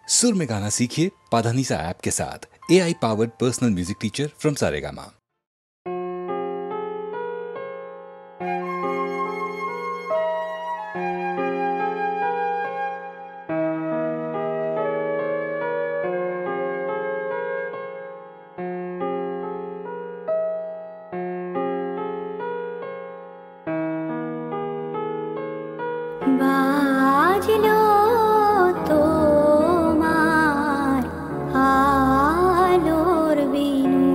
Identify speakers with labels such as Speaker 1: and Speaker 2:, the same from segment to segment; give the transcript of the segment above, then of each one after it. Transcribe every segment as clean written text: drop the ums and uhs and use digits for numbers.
Speaker 1: सुर में गाना सीखिए पाधानीसा ऐप के साथ। AI powered personal music teacher from Saregama.
Speaker 2: বাজলো তোমার আলোর বিনু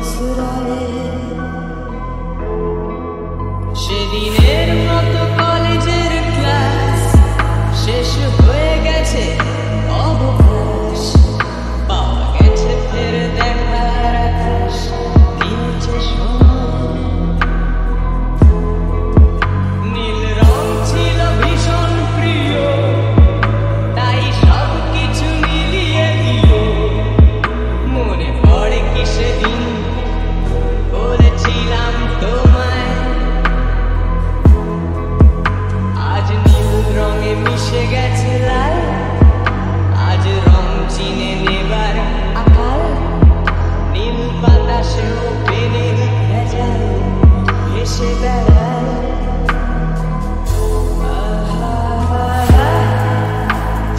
Speaker 2: ফুসরায়ে সেদিনের মতো কলেজের ক্লাস শেষ হয়ে গেছে অবকাশ পাওয়া গেছে ফের দেখার আকাশ দিয়েছে সময় নীল রং ছিল ভীষণ প্রিয় তাই সব কিছু মিলিয়ে দিল মনে পড়ে কি সেদিন বলেছিলাম তোমায় আজ নীল রঙে মিশে গেছে লাল আজ রং চিনে নেবার আকাল নীল বাতাসেও পেনের ভেজাল ভেসে বেড়ায়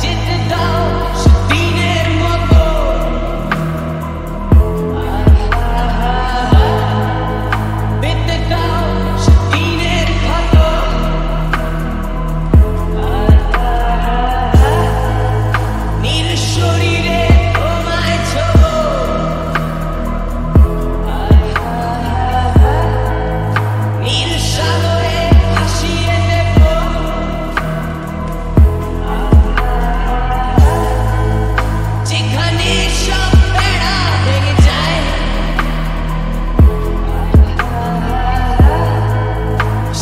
Speaker 2: যেতে দাও সেদিনের মতো পেতে দাও সেদিনের ক্ষত নীল শরীরে তোমায় ছোঁবো নীল সাগরে ভাসিয়ে দেব যেখানে সব বেড়া ভেঙে যায়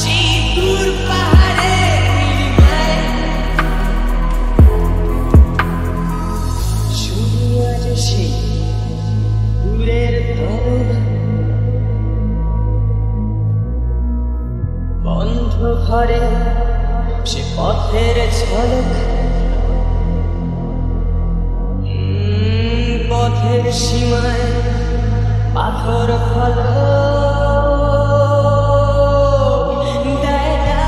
Speaker 2: সেই দূর পাহাড়ের নীলিমায় শুধু আজ সেই দূরের ধরনা বন্ধ ঘরে সে পথের ঝলক পথের সীমায় পাথর ফলক দেয় না।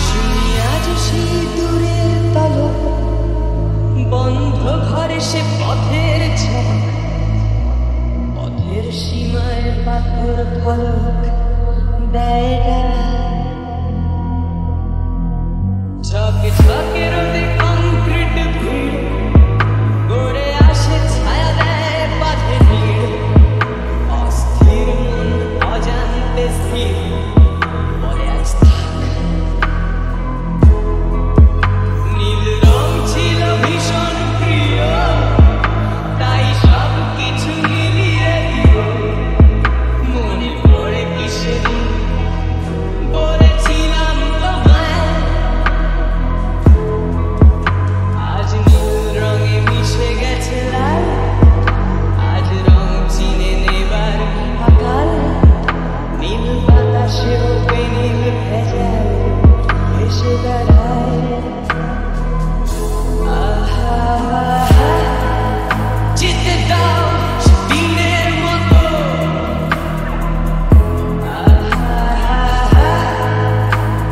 Speaker 2: শুনি আজ সেই দূরের পলক বন্ধ ঘরে সে পথের ঝলক পথের সীমায় পাথর ফলক দেয় না। ঝকে ঝকে রোদে কংক্রিট ভিড় গড়ে আসে ছায়া দেয় বাঁধে ভিড় অস্থির মন অজান্তে স্থির বলে আজ থাক নীল রং ছিল ভীষণ প্রিয় তাই সব কিছু মিলিয়ে দিল মনে পড়ে কি সেদিন বলেছিলাম তোমায় আজ নীল রঙে মিশে গেছে লাল আজ রং চিনে নেবার আকাল নীল বাতাসেও পেনিল ভেজাল ভেসে বেড়ায় যেতে দাও সেদিনের মতো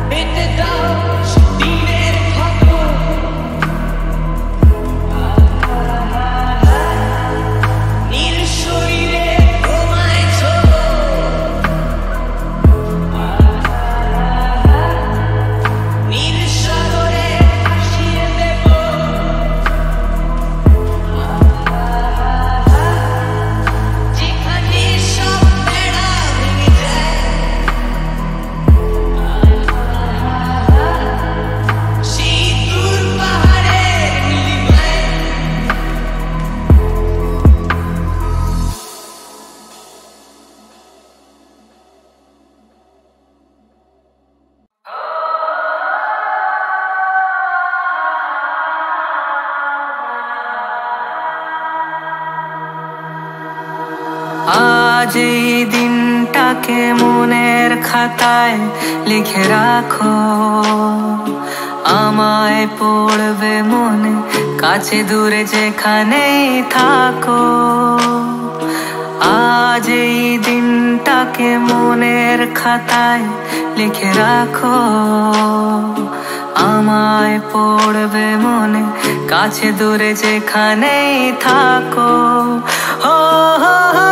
Speaker 2: পেতে দাও সেদিনের ক্ষত নীল শরীরে তোমায় ছোঁবো নীল সাগরে ভাসিয়ে দেব যেখানে সব বেড়া ভেঙে যায় সেই দূর পাহাড়ের নীলিমায়
Speaker 3: আজ এই দিনটাকে মনের খাতায় লিখে রাখো আমায় পড়বে মনে কাছে দূরে যেখানেই থাকো আজ এই দিনটাকে মনের খাতায় লিখে রাখো আমায় পড়বে মনে কাছে দূরে যেখানেই থাকো ও হো হো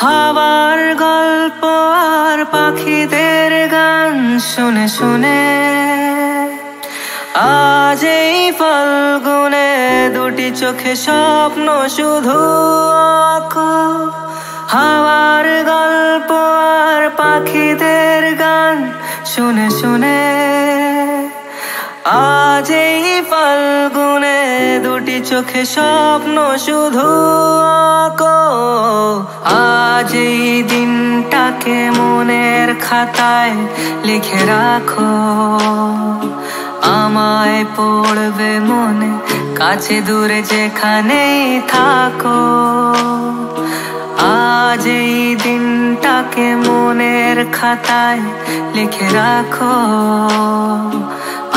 Speaker 3: হাওয়ার গল্প আর পাখিদের গান শুনে শুনে আজ এই ফাল্গুনে দুটি চোখে স্বপ্ন শুধু আঁকো হাওয়ার গল্প আর পাখিদের গান শুনে শুনে আজ এই ফাল্গুনে দুটি চোখে স্বপ্ন শুধু আঁকো আজ এই দিনটাকে মনের খাতায় লিখে রাখো আমায় পড়বে মনে কাছে দূরে যেখানেই থাকো আজ এই দিনটাকে মনের খাতায় লিখে রাখো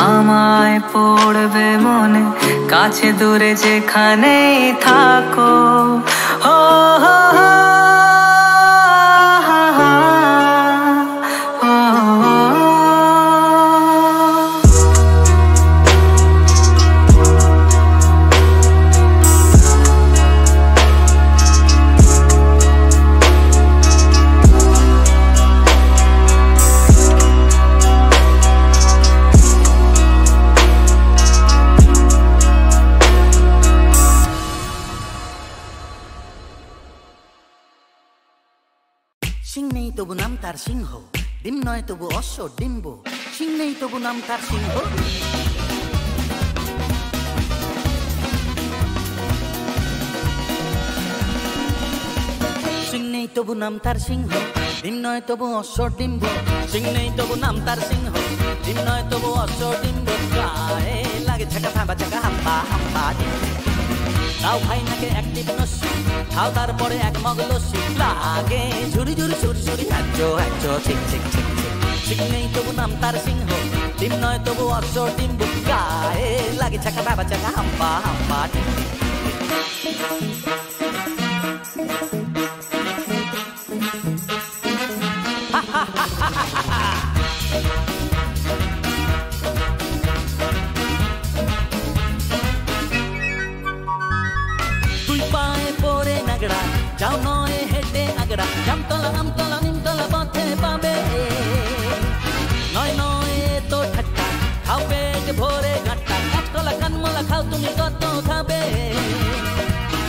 Speaker 3: আমায় পড়বে মনে কাছে দূরে যেখানেই থাকো ও হো হো
Speaker 4: সিং নেই তবু নাম তার সিংহ ডিম নয় তবু অশ্ব ডিম্ব সিং নেই তবু নাম তার সিংহ সিং নেই তবু নাম তার সিংহ ডিম নয় তবু অশ্ব ডিম্ব সিং নেই তবু নাম তার সিংহ ডিম নয় তবু অশ্ব ডিম্ব গায়ে লাগে ছাকা ফাঁবা চাকা হাম্বা হাম্বা তাও ভাই নাকে অ্যাক্টিভ নস্যি খাও তারপরে এক মগ লস্যি লাগে ঝুরি ঝুরি সুরি সুরি হ্যাচো হ্যাচো ঠিক ঠিক ঠিক ঠিক নেই তবু নাম তার সিংহ ডিম নয় তবু অশ্ব ডিম্ব গায়ে লাগে ছাকা বাবা চাকা হাম্বা হাম্বা ঠিক যাও নয় হেঁটে আগড়া জামতলা আমতলা নিমতলা পথে পাবে নয় নয় তো ঠাট্টা খাও পেট ভরে ঘাট্টা কাঠকলা কানমলা খাও তুমি কত খাবে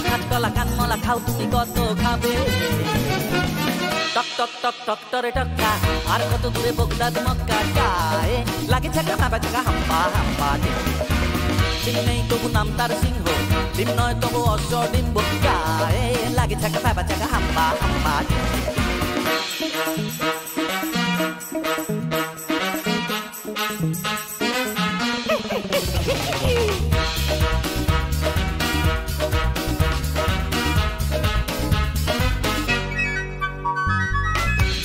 Speaker 4: কাঠকলা কানমলা খাও তুমি কত খাবে টক টক টক টক টরে টক্কা আর কত দূরে বগদাদ মক্কা গায়ে লাগে ছাকা বাবা চাকা হাম্বা হাম্বা সিং নেই তবু নাম তার সিংহ ডিম নয় তবু অশ্ব ডিম্ব গায়ে লাগে ছাকা বাবা চাকা হাম্বা হাম্বা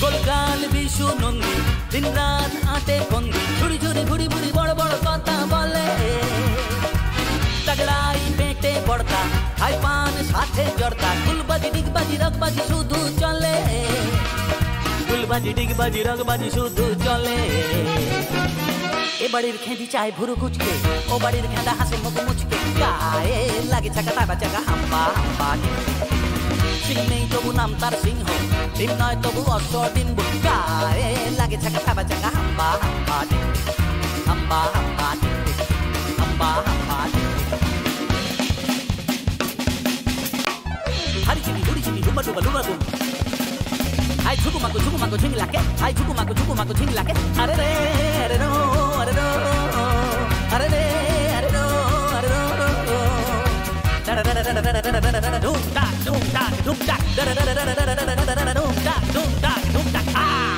Speaker 4: গোলগাল বিশু নন্দী দিন রাত আটে বন্দি ঝুড়ি ঝুড়ি ঘুড়ি বুড়ি বড় বড় কথা বলে तगड़ाई पेटे पड़ता खाई पान साथे जड़ता गुलबाजी डिगबाजी रगबाजी शुधु चले गुलबाजी डिगबाजी रगबाजी शुधु चले ए बड़ीर खेदी चाय भुरु कुचके ओ बड़ीर खेदा हासे मुख मुचके गाए लागे छका ताबा चका हम्बा हम्बा सिंह नहीं तबु नाम तार सिंह डिम नय तबु अश्व डिम्ब गाए लागे छका ताबा चका हम्बा हम्बा हम्बा हम्बा हम्बा हम्बा hari chini duri chini lumba lumba lumba dum hai chuku maku ching lake hai chuku maku ching lake are re no আরে রে আরে রো আরে রো রো রো da da da da da da da da da dum da dum da dum da da da da da da da da dum da dum da dum da ah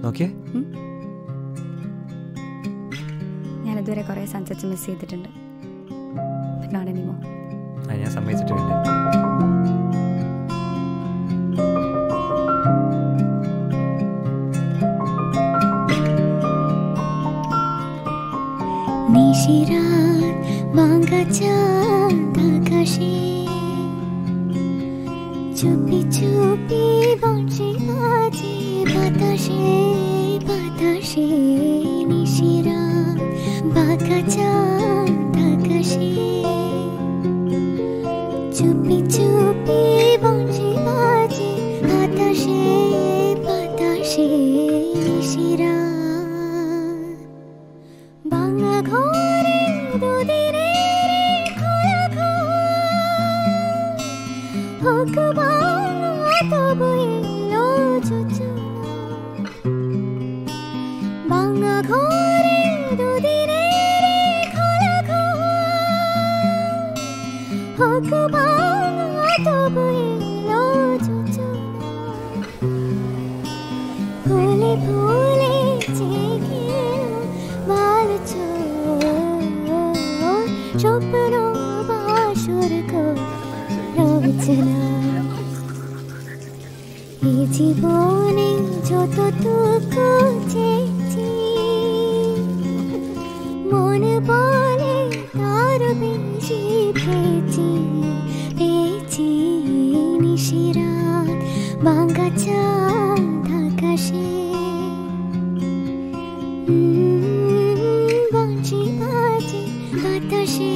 Speaker 5: നോക്കിയേ
Speaker 6: ഞാനിതുവരെ കുറേ സൺസെറ്റ്സ് മിസ് ചെയ്തിട്ടുണ്ട്. Not anymore.
Speaker 5: ഞാൻ സമ്മതിച്ചിട്ടില്ല.
Speaker 7: নিশিরাত ভাঙা চাঁদ আকাশে চুপি চুপি বসে আছে বাতাসে বাতাসে নিশিরাত ভাঙা চাঁদ আকাশে চুপি চুপি বসে আছে বাতাসে বাতাসে নিশিরাত ভাঙা ঘরে দুদিনে খোলা হোক ভাঙা তবু এলো যোজনা ভাঙা ঘরে দুদিনে খোলা হোক ভাঙা তবু এলো যোজনা ফুলে ফুলে জেগে ভালো স্বপ্ন বাসর রচনা এই জীবনে যতটুকু চেয়েছি মনে বলে তার বেশি পেয়েছি পেয়েছি নিশিরাত ভাঙা চাঁদ আকাশে বাঁশি বাজে বাতাসে